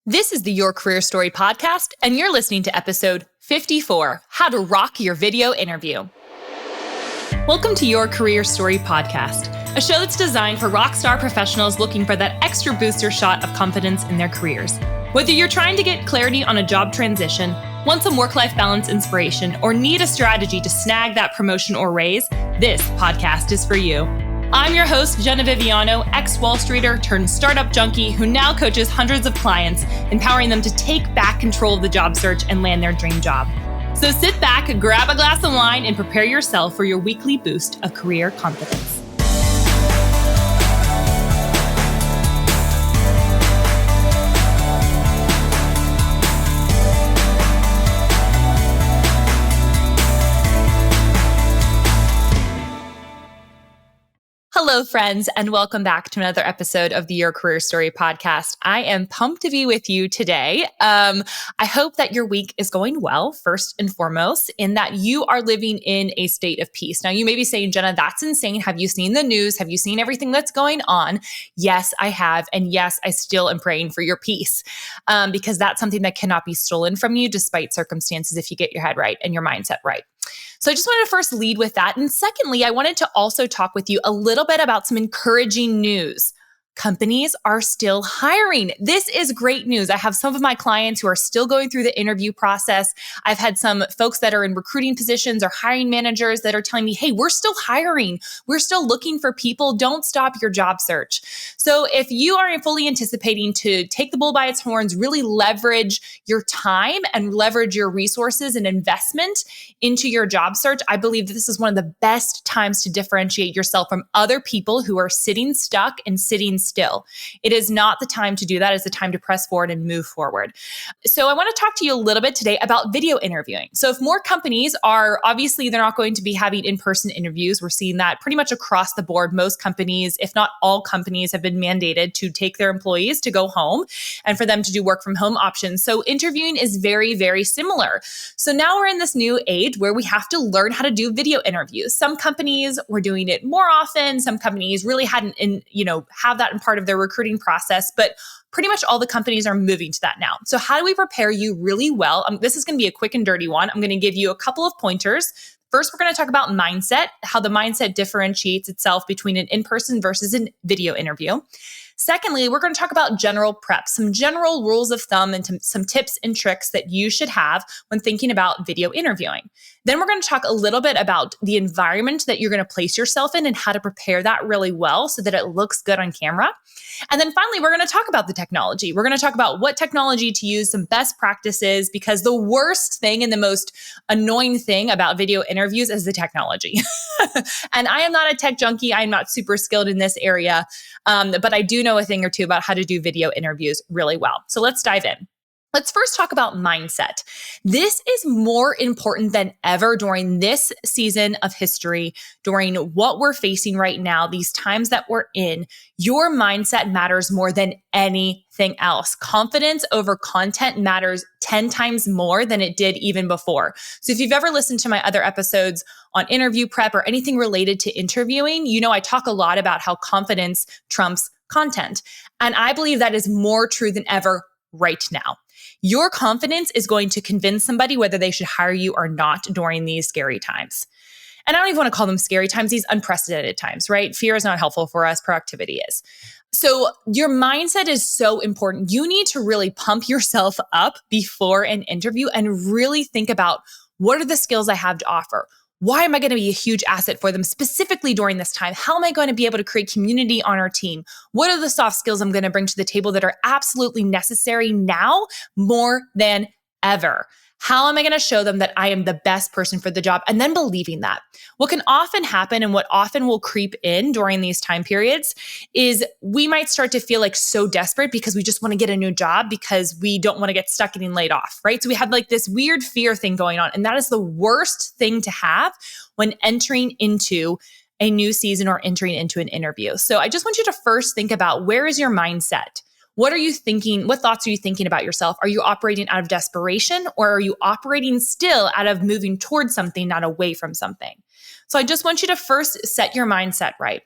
This is the Your Career Story podcast, and you're listening to episode 54, How to Rock Your Video Interview. Welcome to Your Career Story podcast, a show that's designed for rockstar professionals looking for that extra booster shot of confidence in their careers. Whether you're trying to get clarity on a job transition, want some work-life balance inspiration, or need a strategy to snag that promotion or raise, this podcast is for you. I'm your host, Jenna Viviano, ex-Wall Streeter turned startup junkie who now coaches hundreds of clients, empowering them to take back control of the job search and land their dream job. So sit back, grab a glass of wine, and prepare yourself for your weekly boost of career confidence. Hello, friends, and welcome back to another episode of the Your Career Story podcast. I am pumped to be with you today. I hope that your week is going well, first and foremost, in that you are living in a state of peace. Now, you may be saying, Jenna, that's insane. Have you seen the news? Have you seen everything that's going on? Yes, I have. And yes, I still am praying for your peace because that's something that cannot be stolen from you despite circumstances if you get your head right and your mindset right. So I just wanted to first lead with that. And secondly, I wanted to also talk with you a little bit about some encouraging news. Companies are still hiring. This is great news. I have some of my clients who are still going through the interview process. I've had some folks that are in recruiting positions or hiring managers that are telling me, hey, we're still hiring. We're still looking for people. Don't stop your job search. So if you are fully anticipating to take the bull by its horns, really leverage your time and leverage your resources and investment into your job search, I believe that this is one of the best times to differentiate yourself from other people who are sitting stuck and sitting still. It is not the time to do that. It's the time to press forward and move forward. So I want to talk to you a little bit today about video interviewing. So if more companies are, obviously they're not going to be having in-person interviews. We're seeing that pretty much across the board. Most companies, if not all companies, have been mandated to take their employees to go home and for them to do work from home options. So interviewing is very, very similar. So now we're in this new age where we have to learn how to do video interviews. Some companies were doing it more often. Some companies really hadn't, have that in part of their recruiting process, but pretty much all the companies are moving to that now. So how do we prepare you really well? This is going to be a quick and dirty one. I'm going to give you a couple of pointers. First, we're going to talk about mindset, how the mindset differentiates itself between an in-person versus a video interview. Secondly, we're going to talk about general prep, some general rules of thumb and some tips and tricks that you should have when thinking about video interviewing. Then we're going to talk a little bit about the environment that you're going to place yourself in and how to prepare that really well so that it looks good on camera. And then finally, we're going to talk about the technology. We're going to talk about what technology to use, some best practices, because the worst thing and the most annoying thing about video interviews is the technology. And I am not a tech junkie. I'm not super skilled in this area, but I do know a thing or two about how to do video interviews really well. So let's dive in. Let's first talk about mindset. This is more important than ever during this season of history, during what we're facing right now, these times that we're in. Your mindset matters more than anything else. Confidence over content matters 10 times more than it did even before. So if you've ever listened to my other episodes on interview prep or anything related to interviewing, I talk a lot about how confidence trumps content. And I believe that is more true than ever right now. Your confidence is going to convince somebody whether they should hire you or not during these scary times. And I don't even want to call them scary times, these unprecedented times, right? Fear is not helpful for us, proactivity is. So your mindset is so important. You need to really pump yourself up before an interview and really think about, what are the skills I have to offer? Why am I going to be a huge asset for them specifically during this time? How am I going to be able to create community on our team? What are the soft skills I'm going to bring to the table that are absolutely necessary now more than ever? How am I going to show them that I am the best person for the job? And then believing that. What can often happen and what often will creep in during these time periods is we might start to feel like so desperate because we just want to get a new job because we don't want to get stuck getting laid off, right? So we have like this weird fear thing going on. And that is the worst thing to have when entering into a new season or entering into an interview. So I just want you to first think about, where is your mindset? What are you thinking? What thoughts are you thinking about yourself? Are you operating out of desperation, or are you operating still out of moving towards something, not away from something? So I just want you to first set your mindset right.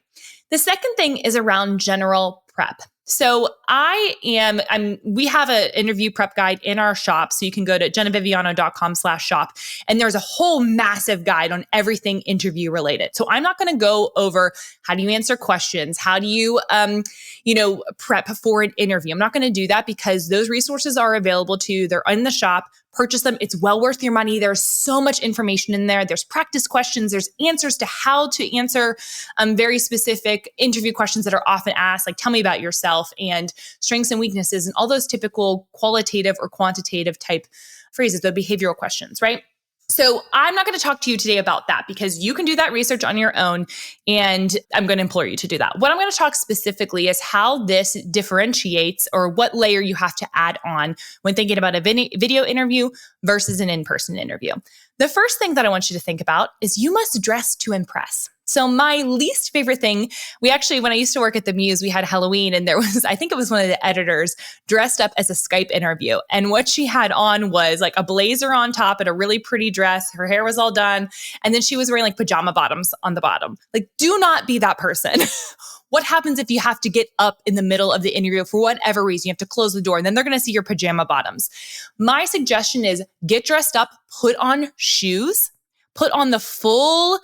The second thing is around general prep. So we have an interview prep guide in our shop. So you can go to jennaviviano.com/shop. And there's a whole massive guide on everything interview related. So I'm not going to go over how do you answer questions? How do you, prep for an interview? I'm not going to do that because those resources are available to you. They're in the shop. Purchase them. It's well worth your money. There's so much information in there. There's practice questions. There's answers to how to answer very specific interview questions that are often asked, like tell me about yourself and strengths and weaknesses and all those typical qualitative or quantitative type phrases, the behavioral questions, right? So I'm not going to talk to you today about that because you can do that research on your own, and I'm going to implore you to do that. What I'm going to talk specifically is how this differentiates or what layer you have to add on when thinking about a video interview versus an in-person interview. The first thing that I want you to think about is you must dress to impress. So my least favorite thing, when I used to work at the Muse, we had Halloween and there was, I think it was one of the editors dressed up as a Skype interview. And what she had on was like a blazer on top and a really pretty dress. Her hair was all done. And then she was wearing like pajama bottoms on the bottom. Like, do not be that person. What happens if you have to get up in the middle of the interview for whatever reason? You have to close the door and then they're going to see your pajama bottoms. My suggestion is get dressed up, put on shoes, put on the full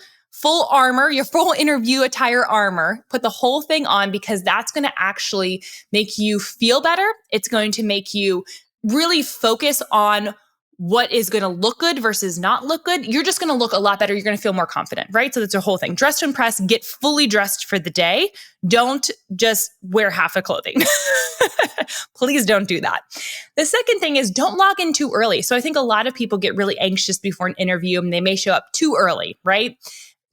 armor, your full interview attire armor, put the whole thing on because that's going to actually make you feel better. It's going to make you really focus on what is going to look good versus not look good. You're just going to look a lot better. You're going to feel more confident, right? So that's a whole thing. Dress to impress, get fully dressed for the day. Don't just wear half the clothing. Please don't do that. The second thing is don't log in too early. So I think a lot of people get really anxious before an interview and they may show up too early, right?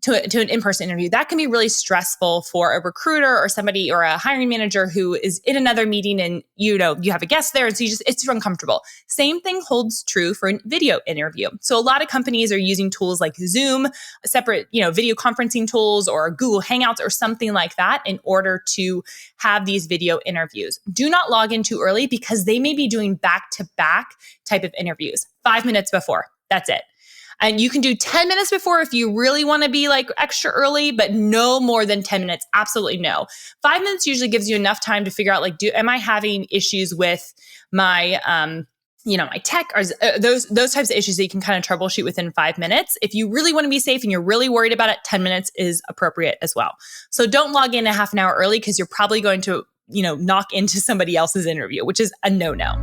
To an in-person interview. That can be really stressful for a recruiter or somebody or a hiring manager who is in another meeting and you have a guest there and so it's uncomfortable. Same thing holds true for a video interview. So a lot of companies are using tools like Zoom, separate, video conferencing tools or Google Hangouts or something like that in order to have these video interviews. Do not log in too early because they may be doing back-to-back type of interviews. 5 minutes before, that's it. And you can do 10 minutes before if you really want to be like extra early, but no more than 10 minutes. Absolutely no. 5 minutes usually gives you enough time to figure out am I having issues with my, my tech or those types of issues that you can kind of troubleshoot within 5 minutes. If you really want to be safe and you're really worried about it, 10 minutes is appropriate as well. So don't log in a half an hour early because you're probably going to, knock into somebody else's interview, which is a no-no.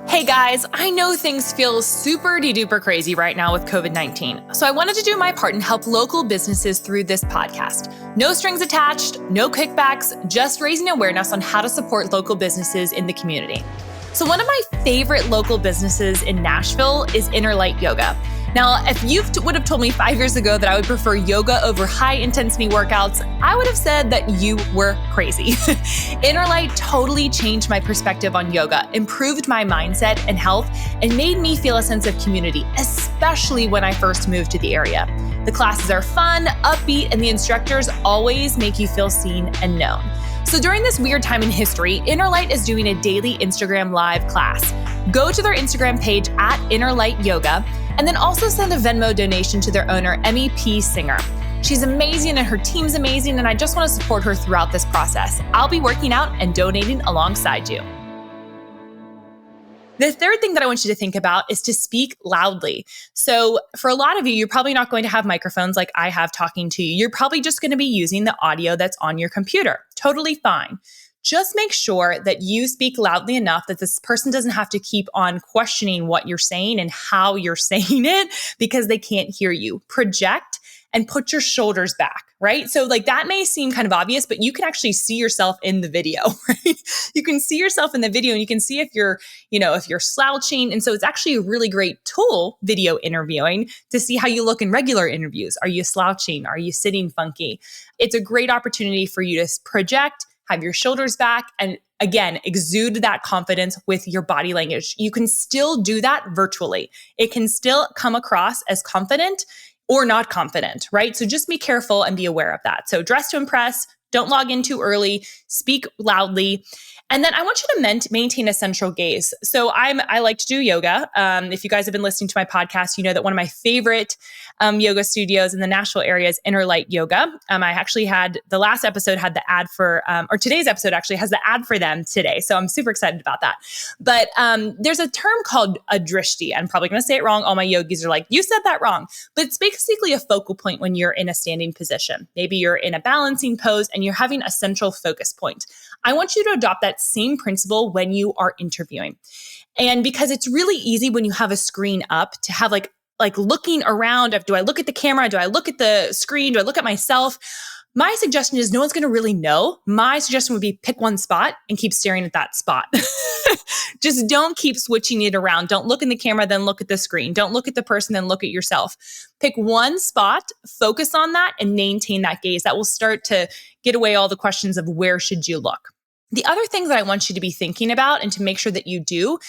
Hey guys, I know things feel super duper crazy right now with COVID-19, so I wanted to do my part and help local businesses through this podcast. No strings attached, no kickbacks, just raising awareness on how to support local businesses in the community. So one of my favorite local businesses in Nashville is Inner Light Yoga. Now, if you would have told me 5 years ago that I would prefer yoga over high-intensity workouts, I would have said that you were crazy. Inner Light totally changed my perspective on yoga, improved my mindset and health, and made me feel a sense of community, especially when I first moved to the area. The classes are fun, upbeat, and the instructors always make you feel seen and known. So during this weird time in history, Inner Light is doing a daily Instagram live class. Go to their Instagram page at Inner Light Yoga, and then also send a Venmo donation to their owner, MEP Singer. She's amazing and her team's amazing, and I just want to support her throughout this process. I'll be working out and donating alongside you. The third thing that I want you to think about is to speak loudly. So for a lot of you, you're probably not going to have microphones like I have talking to you. You're probably just going to be using the audio that's on your computer. Totally fine. Just make sure that you speak loudly enough that this person doesn't have to keep on questioning what you're saying and how you're saying it because they can't hear you. Project and put your shoulders back, right? So that may seem kind of obvious, but you can actually see yourself in the video, right? You can see yourself in the video and you can see if you're slouching. And so it's actually a really great tool, video interviewing, to see how you look in regular interviews. Are you slouching? Are you sitting funky? It's a great opportunity for you to project, have your shoulders back, and again, exude that confidence with your body language. You can still do that virtually. It can still come across as confident or not confident, right? So just be careful and be aware of that. So dress to impress, don't log in too early, speak loudly. And then I want you to maintain a central gaze. So I like to do yoga. If you guys have been listening to my podcast, you know that one of my favorite yoga studios in the Nashville area is Inner Light Yoga. I actually had the last episode had the ad for, or today's episode actually has the ad for them today. So I'm super excited about that. But there's a term called a drishti. I'm probably going to say it wrong. All my yogis are like, you said that wrong. But it's basically a focal point when you're in a standing position. Maybe you're in a balancing pose and you're having a central focus point. I want you to adopt that same principle when you are interviewing. And because it's really easy when you have a screen up to have like looking around of, do I look at the camera? Do I look at the screen? Do I look at myself? My suggestion is no one's going to really know. My suggestion would be pick one spot and keep staring at that spot. Just don't keep switching it around. Don't look in the camera, then look at the screen. Don't look at the person, then look at yourself. Pick one spot, focus on that, and maintain that gaze. That will start to get away all the questions of where should you look. The other thing that I want you to be thinking about and to make sure that you do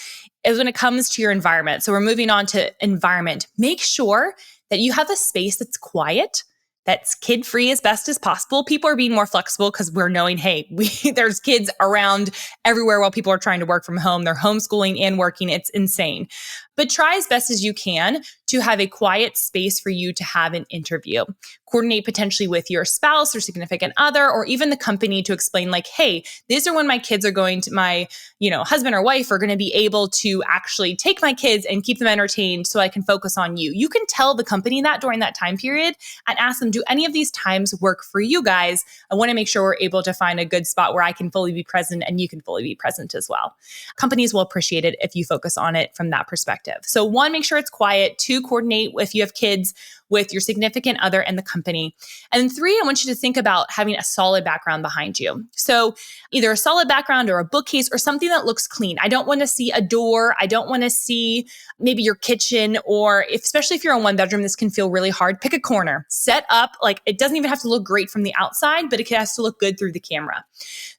is when it comes to your environment. So we're moving on to environment. Make sure that you have a space that's quiet, that's kid-free as best as possible. People are being more flexible because we're knowing, hey, there's kids around everywhere while people are trying to work from home. They're homeschooling and working. It's insane. But try as best as you can to have a quiet space for you to have an interview. Coordinate potentially with your spouse or significant other, or even the company to explain like, hey, these are when my kids are going to, my husband or wife are going to be able to actually take my kids and keep them entertained so I can focus on you. You can tell the company that during that time period and ask them, do any of these times work for you guys? I want to make sure we're able to find a good spot where I can fully be present and you can fully be present as well. Companies will appreciate it if you focus on it from that perspective. So one, make sure it's quiet. Two, coordinate if you have kids with your significant other and the company. And three, I want you to think about having a solid background behind you. So either a solid background or a bookcase or something that looks clean. I don't want to see a door. I don't want to see maybe your kitchen, or especially if you're in one bedroom, this can feel really hard. Pick a corner, set up, like it doesn't even have to look great from the outside, but it has to look good through the camera.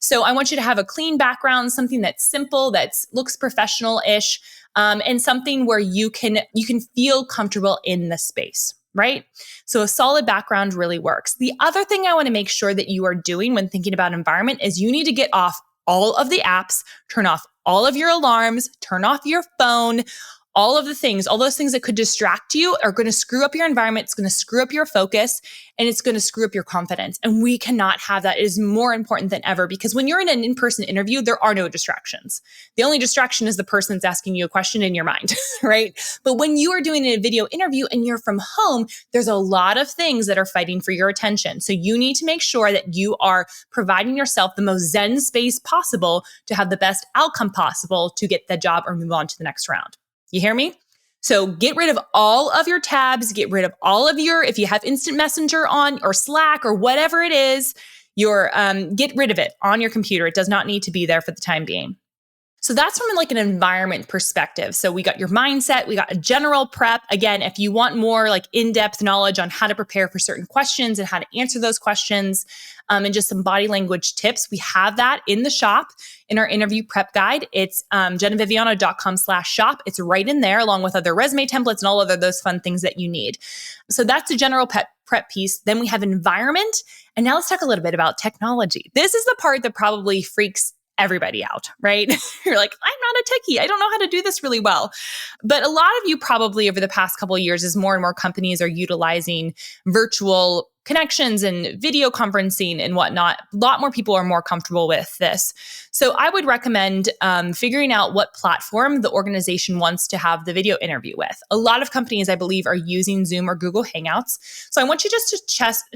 So I want you to have a clean background, something that's simple, that looks professional-ish, and something where you can feel comfortable in the space. Right? So a solid background really works. The other thing I want to make sure that you are doing when thinking about environment is you need to get off all of the apps, turn off all of your alarms, turn off your phone. All of the things, all those things that could distract you are going to screw up your environment. It's going to screw up your focus, and it's going to screw up your confidence. And we cannot have that. It is more important than ever, because when you're in an in-person interview, there are no distractions. The only distraction is the person that's asking you a question in your mind, right? But when you are doing a video interview and you're from home, there's a lot of things that are fighting for your attention. So you need to make sure that you are providing yourself the most zen space possible to have the best outcome possible to get the job or move on to the next round. You hear me? So get rid of all of your tabs, get rid of all of your, if you have Instant Messenger on or Slack or whatever it is, get rid of it on your computer. It does not need to be there for the time being. So that's from like an environment perspective. So we got your mindset, we got a general prep. Again, if you want more like in-depth knowledge on how to prepare for certain questions and how to answer those questions, and just some body language tips, we have that in the shop in our interview prep guide. It's jennaviviano.com/shop. It's right in there along with other resume templates and all other those fun things that you need. So that's the general prep piece. Then we have environment. And now let's talk a little bit about technology. This is the part that probably freaks everybody out, right? You're like, I'm not a techie. I don't know how to do this really well. But a lot of you probably over the past couple of years, as more and more companies are utilizing virtual connections and video conferencing and whatnot, a lot more people are more comfortable with this. So I would recommend figuring out what platform the organization wants to have the video interview with. A lot of companies, I believe, are using Zoom or Google Hangouts. So I want you just to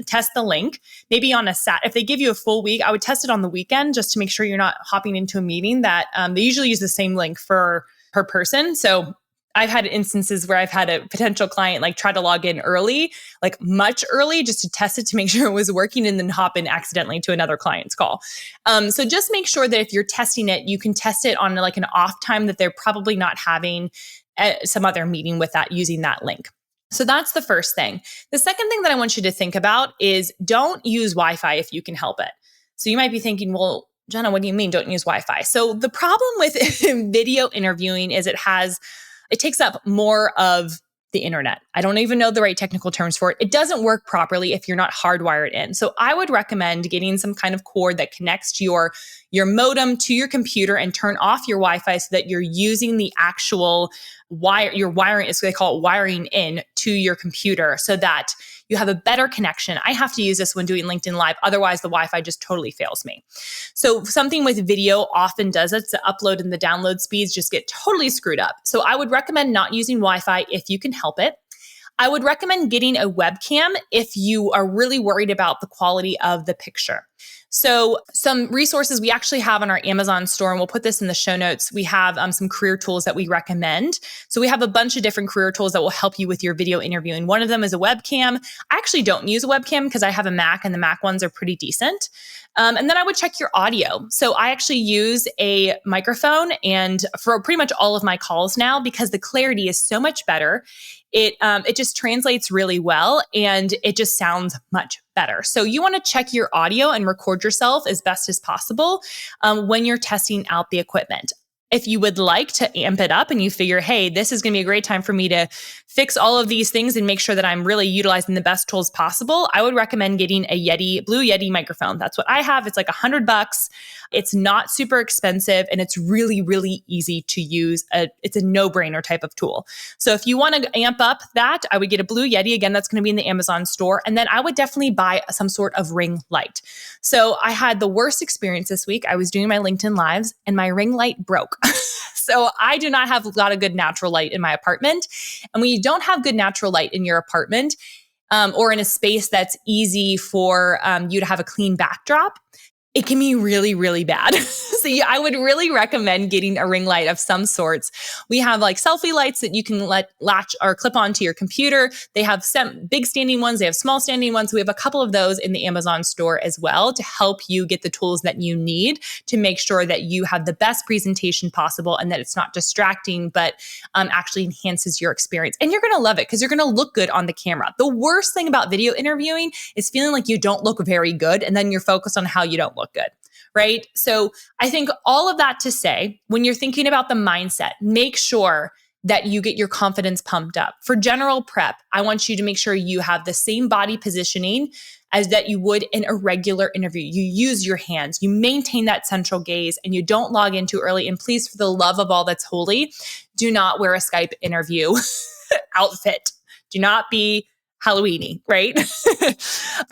test the link, maybe on a if they give you a full week, I would test it on the weekend just to make sure you're not hopping into a meeting that they usually use the same link per person. So I've had instances where I've had a potential client like try to log in early, like much early, just to test it to make sure it was working and then hop in accidentally to another client's call. So just make sure that if you're testing it, you can test it on like an off time that they're probably not having some other meeting with that using that link. So that's the first thing. The second thing that I want you to think about is don't use Wi-Fi if you can help it. So you might be thinking, well, Jenna, what do you mean don't use Wi-Fi? So the problem with video interviewing is it takes up more of the internet. I don't even know the right technical terms for it. It doesn't work properly if you're not hardwired in. So I would recommend getting some kind of cord that connects to your modem to your computer and turn off your Wi-Fi so that you're using the actual wire, your wiring, is what they call it, wiring in to your computer so that you have a better connection. I have to use this when doing LinkedIn Live. Otherwise, the Wi-Fi just totally fails me. So something with video often does it. The upload and the download speeds just get totally screwed up. So I would recommend not using Wi-Fi if you can help it. I would recommend getting a webcam if you are really worried about the quality of the picture. So some resources we actually have on our Amazon store, and we'll put this in the show notes. We have some career tools that we recommend. So we have a bunch of different career tools that will help you with your video interviewing. One of them is a webcam. I actually don't use a webcam because I have a Mac and the Mac ones are pretty decent. And then I would check your audio. So I actually use a microphone and for pretty much all of my calls now because the clarity is so much better. It just translates really well and it just sounds much better. So you want to check your audio and record yourself as best as possible when you're testing out the equipment. If you would like to amp it up and you figure, hey, this is going to be a great time for me to fix all of these things and make sure that I'm really utilizing the best tools possible, I would recommend getting a Blue Yeti microphone. That's what I have. It's like $100. It's not super expensive and it's really, really easy to use. It's a no-brainer type of tool. So if you want to amp up that, I would get a Blue Yeti. Again, that's going to be in the Amazon store. And then I would definitely buy some sort of ring light. So I had the worst experience this week. I was doing my LinkedIn Lives and my ring light broke. So I do not have a lot of good natural light in my apartment. And when you don't have good natural light in your apartment or in a space that's easy for you to have a clean backdrop, it can be really, really bad. So I would really recommend getting a ring light of some sorts. We have like selfie lights that you can latch or clip onto your computer. They have some big standing ones. They have small standing ones. We have a couple of those in the Amazon store as well to help you get the tools that you need to make sure that you have the best presentation possible and that it's not distracting, but actually enhances your experience. And you're going to love it because you're going to look good on the camera. The worst thing about video interviewing is feeling like you don't look very good and then you're focused on how you don't look good, right? So I think all of that to say, when you're thinking about the mindset, make sure that you get your confidence pumped up. For general prep, I want you to make sure you have the same body positioning as that you would in a regular interview. You use your hands, you maintain that central gaze, and you don't log in too early. And please, for the love of all that's holy, do not wear a Skype interview outfit. Do not be Halloween-y, right?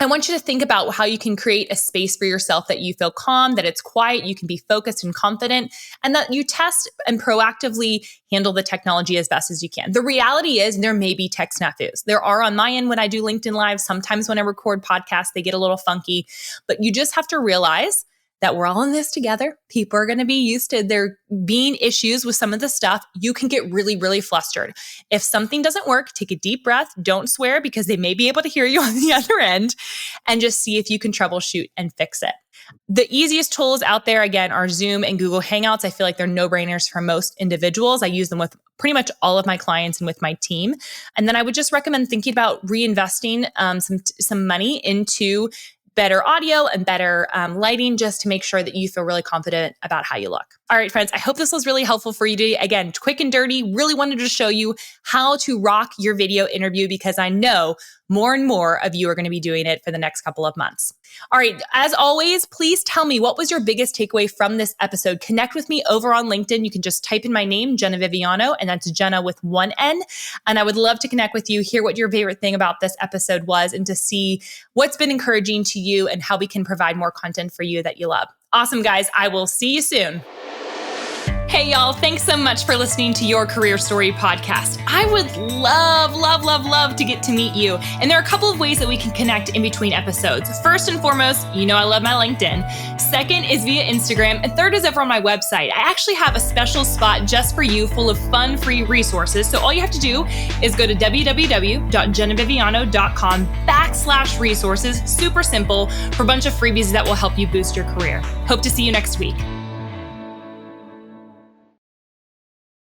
I want you to think about how you can create a space for yourself that you feel calm, that it's quiet, you can be focused and confident, and that you test and proactively handle the technology as best as you can. The reality is there may be tech snafus. There are on my end when I do LinkedIn Live. Sometimes when I record podcasts, they get a little funky, but you just have to realize that we're all in this together. People are going to be used to there being issues with some of the stuff. You can get really, really flustered. If something doesn't work, take a deep breath. Don't swear because they may be able to hear you on the other end and just see if you can troubleshoot and fix it. The easiest tools out there, again, are Zoom and Google Hangouts. I feel like they're no-brainers for most individuals. I use them with pretty much all of my clients and with my team. And then I would just recommend thinking about reinvesting some money into better audio and better lighting just to make sure that you feel really confident about how you look. All right, friends, I hope this was really helpful for you today. Again, quick and dirty, really wanted to show you how to rock your video interview because I know more and more of you are going to be doing it for the next couple of months. All right, as always, please tell me what was your biggest takeaway from this episode. Connect with me over on LinkedIn. You can just type in my name, Jenna Viviano, and that's Jenna with one N. And I would love to connect with you, hear what your favorite thing about this episode was, and to see what's been encouraging to you and how we can provide more content for you that you love. Awesome, guys. I will see you soon. Hey, y'all. Thanks so much for listening to Your Career Story podcast. I would love to get to meet you. And there are a couple of ways that we can connect in between episodes. First and foremost, you know I love my LinkedIn. Second is via Instagram. And third is over on my website. I actually have a special spot just for you full of fun, free resources. So all you have to do is go to www.jennaviviano.com/resources. Super simple for a bunch of freebies that will help you boost your career. Hope to see you next week.